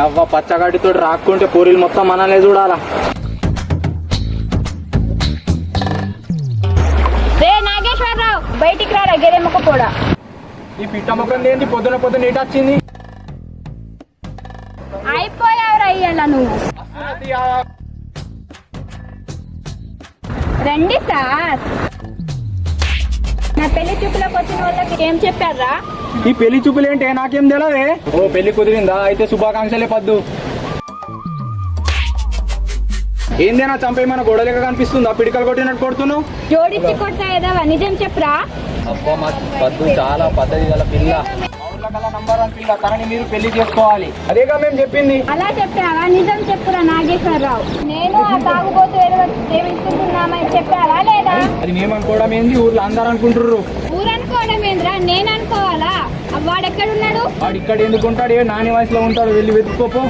అవ్వ పచ్చగడ్డితో రాక్కుంటే పూరీలు మొత్తం మనలే చూడాలా. రే నాగేశ్వరరావు బయటికి రారా గెరెమ్మక కూడా. ఈ పిట్ట ముఖం ఏంటి పొద్దున పొద్దున ఇటు వచ్చింది? అయిపోయావురా అయ్యాల నువ్వు. రండి సార్. నా పెళ్లి చూపులకు వచ్చిన వాళ్ళకి ఏం చెప్పారా? ఈ పెళ్లి చూపులు ఏంటి నాకేం తెలియదే. ఓ పెళ్లి కుదిరిందా? అయితే శుభాకాంక్షలే పద్దు. ఏందేనా చంపేమన్నా గొడవలేక కనిపిస్తుందా? పిడికలు కొట్టినట్టు కొడుతున్నావు. జోడించి కొడతా ఏదవా నిజం చెప్పరా? అబ్బా మా పద్దు చాలా పద్ధతి గల పిల్ల. నంబర్ వన్ పిల్ల. తనని మీరు పెళ్లి చేసుకోవాలి. అదేగా మేము చెప్పింది. అలా చెప్పావా? నిజం చెప్పురా నాగేశ్వరరావు. నేను ఆ తాగుబోతు సేవిస్తున్నామని చెప్పావా లేదా? అది మేము అనుకోవడం ఏంది, ఊర్లో అందరు అనుకుంటుర్రు. ఊరనుకోవడం ఏంద్రా? నేను అనుకోవాలా? వాడెక్కడున్నాడు? వాడు ఇక్కడ ఎందుకు ఉంటాడు? నాని వయసులో ఉంటాడు. వెళ్ళి వెతుక్కోపో.